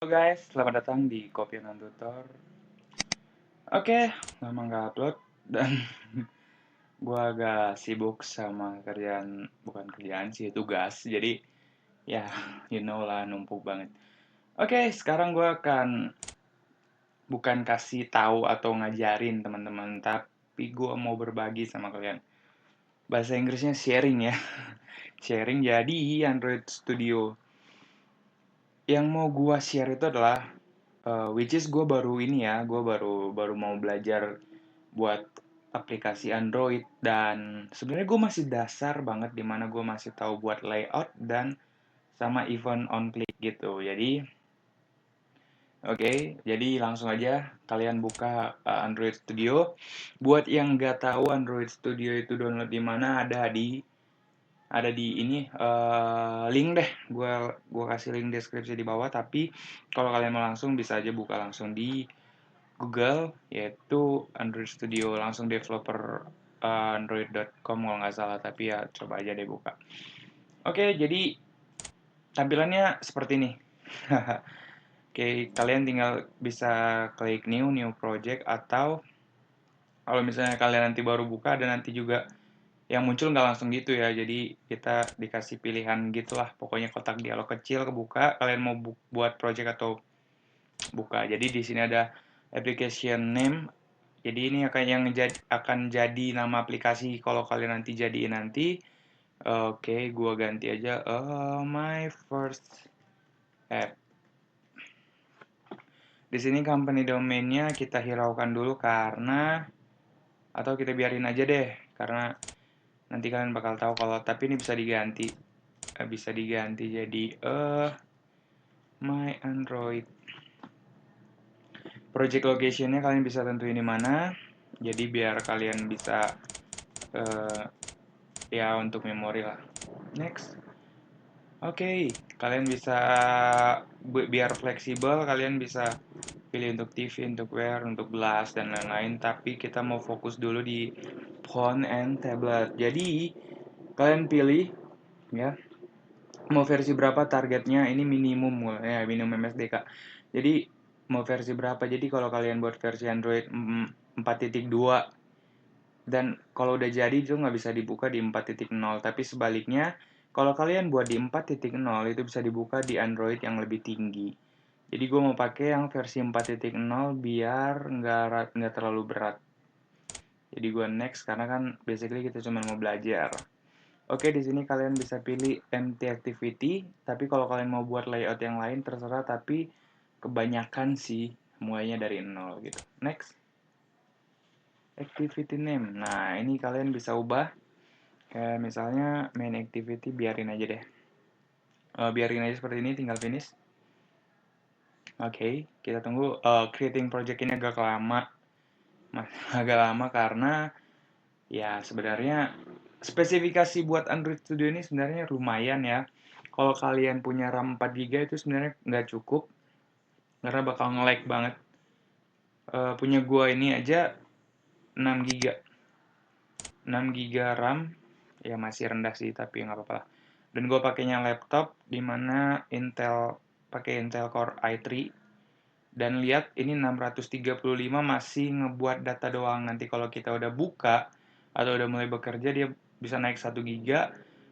Halo guys, selamat datang di Kopi and Tutor. Oke, lama nggak upload dan gue agak sibuk sama kerjaan, bukan kerjaan sih, tugas. Jadi ya, you know lah, numpuk banget. Oke, sekarang gue akan bukan kasih tahu atau ngajarin teman-teman, tapi gue mau berbagi sama kalian. Bahasa Inggrisnya sharing ya, sharing jadi Android Studio. Yang mau gue share itu adalah which is gue baru ini ya, gue baru mau belajar buat aplikasi Android dan sebenarnya gue masih dasar banget di mana gue masih tahu buat layout dan sama event on click gitu. Jadi langsung aja kalian buka Android Studio. Buat yang nggak tahu Android Studio itu download di mana, ada di ini link deh. Gua kasih link deskripsi di bawah. Tapi kalau kalian mau langsung bisa aja buka langsung di Google, yaitu Android Studio, langsung developer android.com kalau nggak salah, tapi ya coba aja deh buka. Oke, jadi tampilannya seperti ini. Oke, kalian tinggal bisa klik new project, atau kalau misalnya kalian nanti baru buka dan nanti juga yang muncul nggak langsung gitu ya, jadi kita dikasih pilihan gitulah, pokoknya kotak dialog kecil kebuka, kalian mau buat project atau buka. Jadi di sini ada application name. Jadi ini akan jadi nama aplikasi kalau kalian nanti jadiin nanti. Oke, gua ganti aja my first app. Di sini company domainnya kita hiraukan dulu atau kita biarin aja deh, karena nanti kalian bakal tahu kalau, tapi ini bisa diganti jadi my Android. Project locationnya kalian bisa tentuin di mana. Jadi biar kalian bisa uh, ya untuk memori lah. Next. Oke, kalian bisa biar fleksibel, kalian bisa pilih untuk TV, untuk Wear, untuk Glass dan lain-lain. Tapi kita mau fokus dulu di phone and tablet. Jadi kalian pilih ya, mau versi berapa targetnya. Ini minimum ya, minimum MSDK. Jadi mau versi berapa? Jadi kalau kalian buat versi Android 4.2, dan kalau udah jadi itu nggak bisa dibuka di 4.0, tapi sebaliknya kalau kalian buat di 4.0 itu bisa dibuka di Android yang lebih tinggi. Jadi gue mau pakai yang versi 4.0 biar nggak terlalu berat. Jadi gue next karena kan basically kita cuma mau belajar. Oke, di sini kalian bisa pilih empty activity, tapi kalau kalian mau buat layout yang lain terserah, tapi kebanyakan sih mulainya dari 0 gitu. Next. Activity name. Nah, ini kalian bisa ubah. Kayak misalnya main activity biarin aja deh. Biarin aja seperti ini, tinggal finish. Oke, kita tunggu. Creating project ini agak lama. Agak lama karena ya sebenarnya spesifikasi buat Android Studio ini sebenarnya lumayan ya. Kalau kalian punya RAM 4 GB itu sebenarnya nggak cukup karena bakal nge-lag banget. Punya gua ini aja 6 GB. 6 GB RAM ya masih rendah sih, tapi nggak apa-apa lah. Dan gue pakainya laptop dimana pakai Intel Core i3, dan lihat ini 635 masih ngebuat data doang. Nanti kalau kita udah buka atau udah mulai bekerja dia bisa naik 1 GB.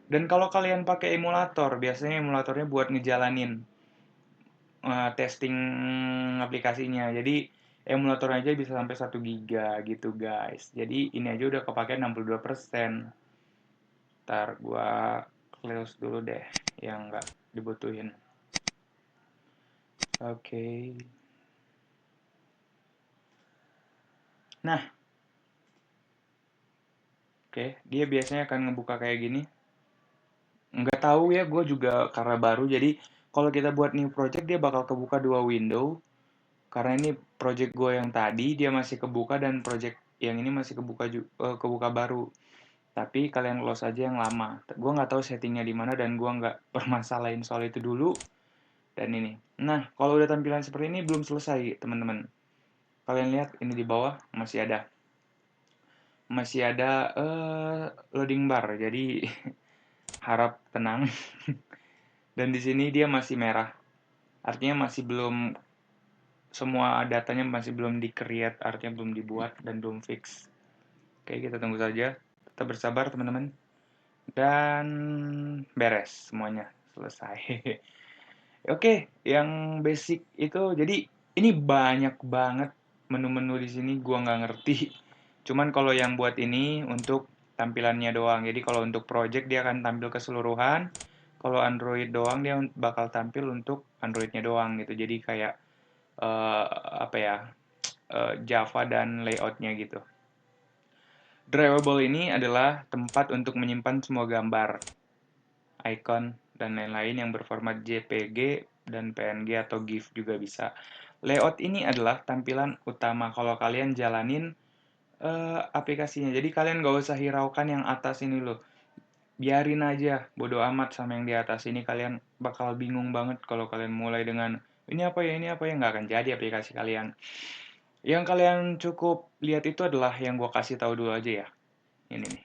Dan kalau kalian pakai emulator, biasanya emulatornya buat ngejalanin testing aplikasinya. Jadi emulator aja bisa sampai 1 GB gitu guys. Jadi ini aja udah kepake 62%. Ntar gua close dulu deh yang nggak dibutuhin. Oke. Nah, oke, dia biasanya akan ngebuka kayak gini. Nggak tahu ya, gue juga karena baru, jadi kalau kita buat new project dia bakal kebuka 2 window. Karena ini project gue yang tadi dia masih kebuka, dan project yang ini masih kebuka baru. Tapi kalian close aja yang lama. Gue nggak tahu settingnya di mana dan gue nggak permasalahin soal itu dulu. Dan ini. Nah, kalau udah tampilan seperti ini belum selesai, teman-teman. Kalian lihat ini di bawah masih ada loading bar. Jadi harap tenang. Dan di sini dia masih merah. Artinya masih belum, semua datanya masih belum di-create, artinya belum dibuat dan belum fix. Oke, kita tunggu saja. Tetap bersabar, teman-teman. Dan beres semuanya, selesai. Oke, yang basic itu, jadi ini banyak banget menu-menu di sini, gua nggak ngerti. Cuman kalau yang buat ini untuk tampilannya doang. Jadi kalau untuk project dia akan tampil keseluruhan. Kalau Android doang dia bakal tampil untuk Androidnya doang gitu. Jadi kayak eh, apa ya, Java dan layoutnya gitu. Drawable ini adalah tempat untuk menyimpan semua gambar, icon, dan lain-lain yang berformat JPG dan PNG atau GIF juga bisa. Layout ini adalah tampilan utama kalau kalian jalanin aplikasinya. Jadi kalian nggak usah hiraukan yang atas ini loh. Biarin aja, bodo amat sama yang di atas ini. Kalian bakal bingung banget kalau kalian mulai dengan ini apa ya, nggak akan jadi aplikasi kalian. Yang kalian cukup lihat itu adalah yang gue kasih tahu dulu aja ya. Ini nih.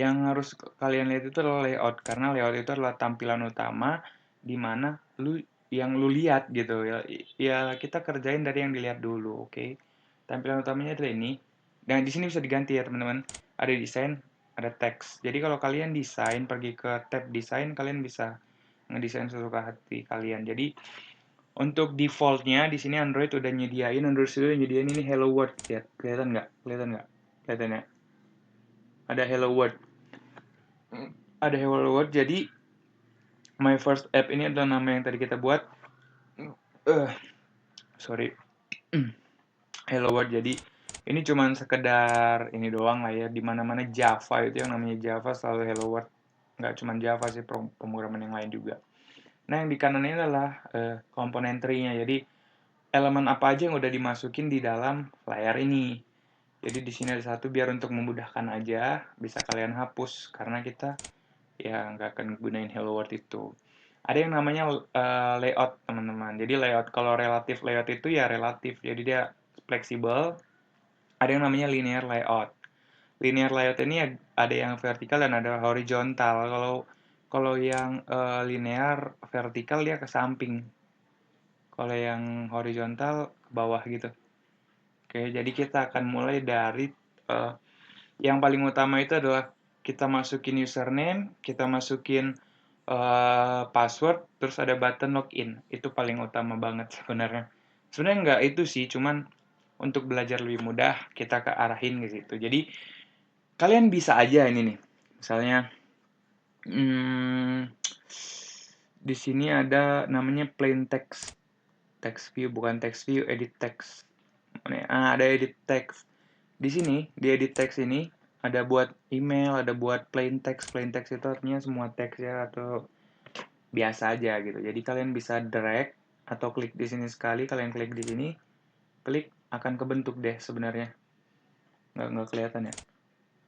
Yang harus kalian lihat itu adalah layout, karena layout itu adalah tampilan utama di mana yang lu lihat gitu ya. Ya kita kerjain dari yang dilihat dulu, oke? Tampilan utamanya adalah ini. Dan di sini bisa diganti ya, teman-teman. Ada desain, ada teks. Jadi kalau kalian desain, pergi ke tab desain, kalian bisa ngedesain sesuka hati kalian. Jadi untuk defaultnya di sini Android udah nyediain ini Hello World. Lihat, kelihatan nggak? Kelihatan nggak? Kelihatan ya? Ada Hello World. Ada Hello World. Jadi My First App ini adalah nama yang tadi kita buat. Uh, sorry. Hello World. Jadi ini cuman sekedar ini doang lah ya. Dimana-mana Java itu yang namanya Java selalu Hello World. Nggak cuman Java sih, pemrograman yang lain juga. Nah yang di kanan ini adalah komponen tree-nya. Jadi elemen apa aja yang udah dimasukin di dalam layar ini. Jadi di sini ada satu biar untuk memudahkan aja, bisa kalian hapus karena kita ya nggak akan gunain Hello World itu. Ada yang namanya layout, teman-teman. Jadi layout, kalau relatif layout itu ya relatif, jadi dia fleksibel. Ada yang namanya linear layout. Linear layout ini ada yang vertikal dan ada horizontal. Kalau yang linear vertikal dia ke samping. Kalau yang horizontal ke bawah gitu. Oke, jadi kita akan mulai dari yang paling utama itu adalah kita masukin username, kita masukin password, terus ada button login. Itu paling utama banget sebenarnya. Sebenarnya nggak itu sih, cuman untuk belajar lebih mudah kita kearahin ke situ. Jadi kalian bisa aja ini nih, misalnya di sini ada namanya plain text view, bukan text view, edit text. Ada edit text. Di sini, di edit text ini ada buat email, ada buat plain text. Plain text itu artinya semua teks ya, atau biasa aja gitu. Jadi kalian bisa drag atau klik di sini sekali, kalian klik di sini, klik akan kebentuk deh sebenarnya. Nggak kelihatan ya.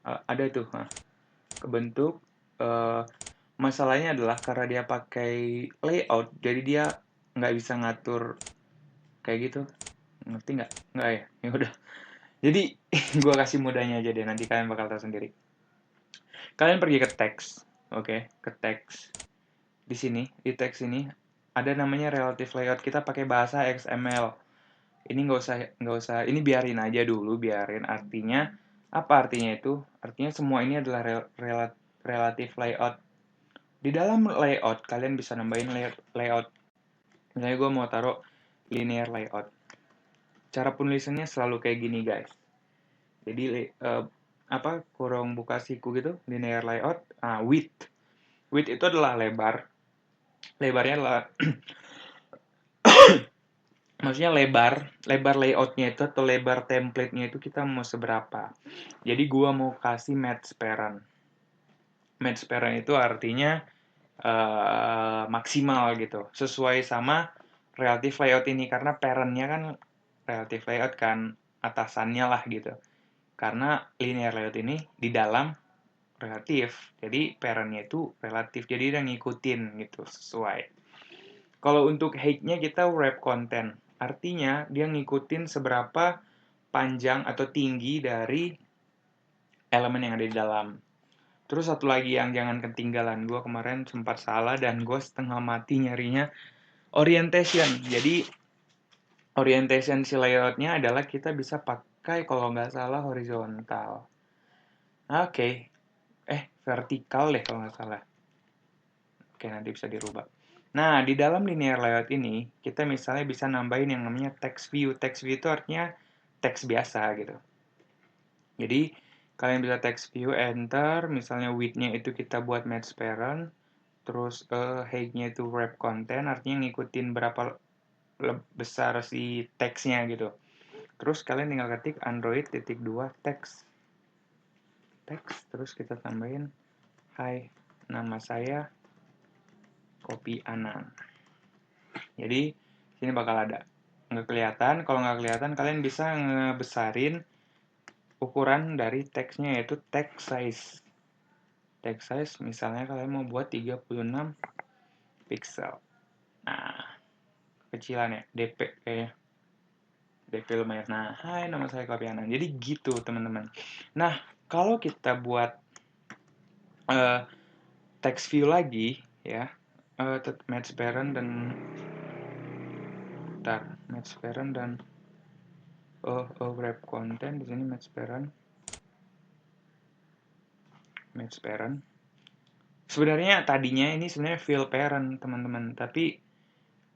Ada itu, kebentuk. Masalahnya adalah karena dia pakai layout, jadi dia nggak bisa ngatur kayak gitu. Ngerti nggak? Nggak ya? Ya udah. Jadi gue kasih mudahnya aja deh, nanti kalian bakal tahu sendiri. Kalian pergi ke teks, oke, ke teks. Di sini, di teks ini ada namanya relative layout. Kita pakai bahasa XML. Ini nggak usah, ini biarin aja dulu, biarin. Artinya apa artinya itu? Artinya semua ini adalah relative layout. Di dalam layout kalian bisa nambahin layout. Misalnya gue mau taruh linear layout. Cara penulisannya selalu kayak gini guys. Jadi kurung buka siku gitu, linear layout, width. Width itu adalah lebar. Lebarnya adalah maksudnya lebar layoutnya itu atau lebar template-nya itu kita mau seberapa. Jadi gua mau kasih match parent. Match parent itu artinya maksimal gitu, sesuai sama relative layout ini, karena parent-nya kan relative layout kan, atasannya lah gitu. Karena linear layout ini di dalam relatif, jadi parent-nya itu relatif, jadi dia ngikutin gitu, sesuai. Kalau untuk height-nya kita wrap content, artinya dia ngikutin seberapa panjang atau tinggi dari elemen yang ada di dalam. Terus satu lagi yang jangan ketinggalan, gue kemarin sempat salah dan gue setengah mati nyarinya, Orientation. Jadi orientation si layoutnya adalah kita bisa pakai kalau nggak salah horizontal. Oke. Vertikal deh kalau nggak salah. Oke, nanti bisa dirubah. Nah, di dalam linear layout ini, kita misalnya bisa nambahin yang namanya text view. Text view itu artinya teks biasa gitu. Jadi, kalian bisa text view, enter, misalnya width-nya itu kita buat match parent, terus height-nya itu wrap content, artinya ngikutin berapa besar si teksnya gitu. Terus kalian tinggal ketik Android.2 text. Terus kita tambahin, hai, nama saya Kopi Anan. Jadi, sini bakal ada. Nggak kelihatan, kalau nggak kelihatan kalian bisa ngebesarin ukuran dari teksnya, yaitu text size. Text size misalnya kalian mau buat 36 pixel. Nah, kecilan ya, DP kayaknya. DP lumayan. Nah, hai, nama saya Kopi Anan. Jadi gitu, teman-teman. Nah, kalau kita buat text view lagi, ya, match parent dan match parent dan wrap content di sini match parent. Sebenarnya tadinya ini sebenarnya fill parent, teman-teman, tapi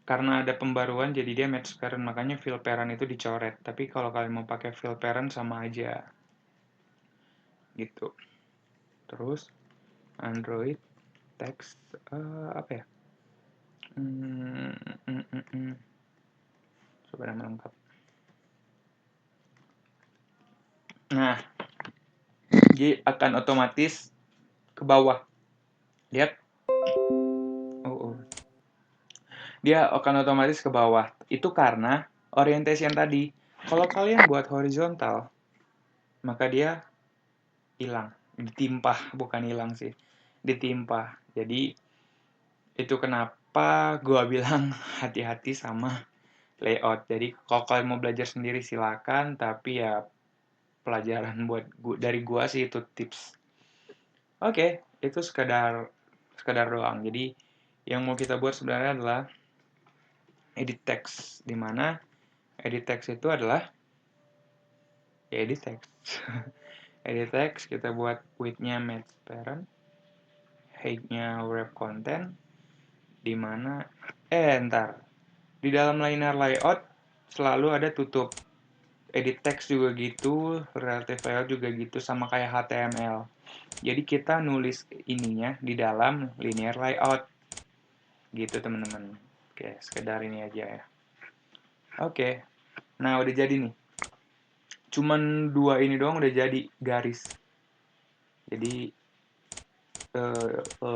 karena ada pembaruan jadi dia match parent, makanya fill parent itu dicoret. Tapi kalau kalian mau pakai fill parent sama aja. Gitu. Terus Android text apa ya? Coba nama lengkap. Nah, jadi akan otomatis ke bawah. Lihat. Dia akan otomatis ke bawah. Itu karena orientation tadi. Kalau kalian buat horizontal, maka dia hilang. Ditimpah, bukan hilang sih. Ditimpah. Jadi, itu kenapa gua bilang hati-hati sama layout. Jadi, kalau kalian mau belajar sendiri silakan, tapi ya pelajaran buat dari gua sih itu tips. Oke, itu sekedar doang. Jadi, yang mau kita buat sebenarnya adalah edit text, di mana edit text itu adalah edit text. Edit text kita buat width-nya match parent, height-nya wrap content, di mana ntar di dalam linear layout selalu ada tutup. Edit text juga gitu, relative layout juga gitu, sama kayak HTML. Jadi kita nulis ininya di dalam linear layout. Gitu teman-teman. Oke, sekedar ini aja ya. Oke, nah udah jadi nih. Cuman dua ini doang udah jadi garis. Jadi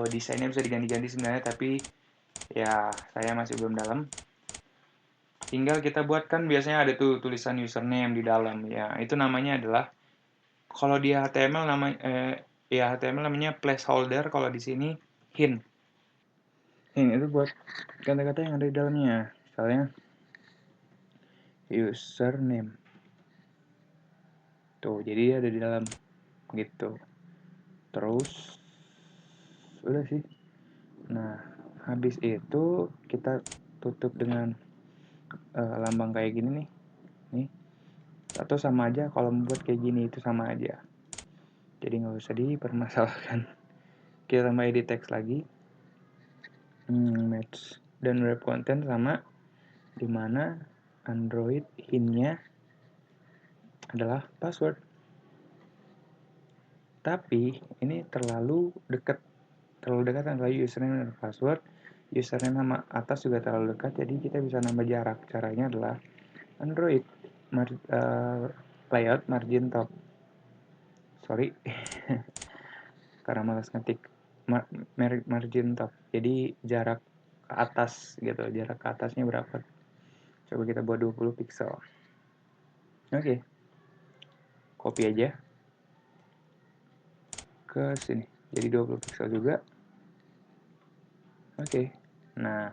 desainnya bisa diganti-ganti sebenarnya, tapi ya saya masih belum dalam. Tinggal kita buat, kan biasanya ada tuh tulisan username di dalam ya, itu namanya adalah, kalau di HTML namanya placeholder, kalau di sini hint itu buat kata-kata yang ada di dalamnya. Misalnya username tuh, jadi dia ada di dalam gitu. Terus udah sih. Nah, habis itu kita tutup dengan lambang kayak gini nih, atau sama aja kalau membuat kayak gini, itu sama aja, jadi nggak usah dipermasalahkan. Kita tambah edit text lagi, match dan wrap content sama, dimana Android hint-nya adalah password. Tapi ini terlalu dekat antara username dan password. Username sama atas juga terlalu dekat, jadi kita bisa nambah jarak. Caranya adalah Android layout margin top. Sorry, karena malas ngetik. Margin top. Jadi jarak ke atas gitu. Jarak ke atasnya berapa? Coba kita buat 20 pixel. Oke. Copy aja ke sini. Jadi 20 pixel juga. Oke. Nah,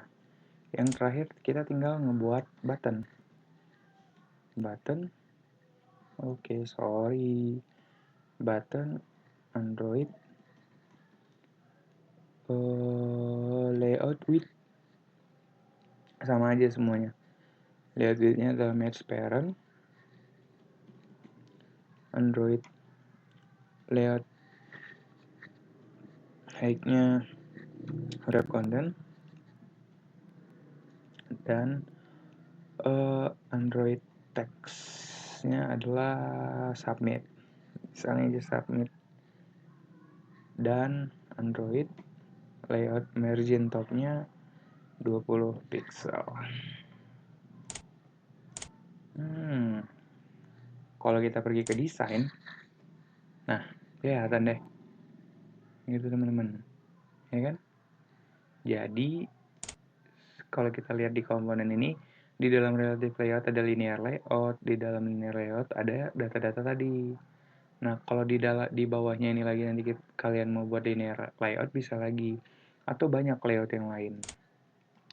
yang terakhir kita tinggal ngebuat button. Oke, sorry. Button Android layout width sama aja semuanya. Layout widthnya adalah match parent. Android layout height-nya wrap content. Dan Android text-nya adalah submit. Misalnya aja submit. Dan Android layout margin top-nya 20 pixel. Kalau kita pergi ke desain, nah kelihatan deh, gitu teman-teman, ya kan? Jadi kalau kita lihat di komponen ini, di dalam relative layout ada linear layout, di dalam linear layout ada data-data tadi. Nah, kalau di bawahnya ini lagi nanti kalian mau buat linear layout bisa lagi, atau banyak layout yang lain.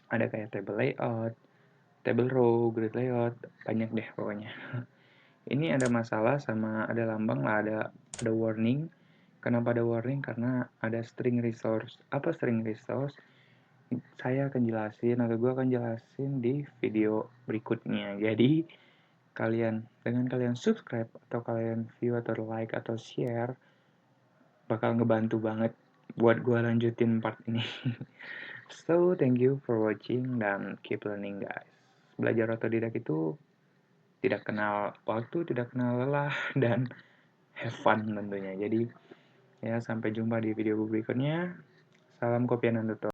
Ada kayak table layout, table row, grid layout, banyak deh pokoknya. Ini ada masalah sama ada lambang lah, ada warning. Kenapa ada warning? Karena ada string resource. Apa string resource? Saya akan jelasin atau gue akan jelasin di video berikutnya. Jadi dengan kalian subscribe atau kalian view atau like atau share bakal ngebantu banget buat gue lanjutin part ini. So thank you for watching dan keep learning guys. Belajar otodidak itu tidak kenal waktu, tidak kenal lelah, dan have fun tentunya. Jadi ya sampai jumpa di video berikutnya. Salam Kopianan Tutor.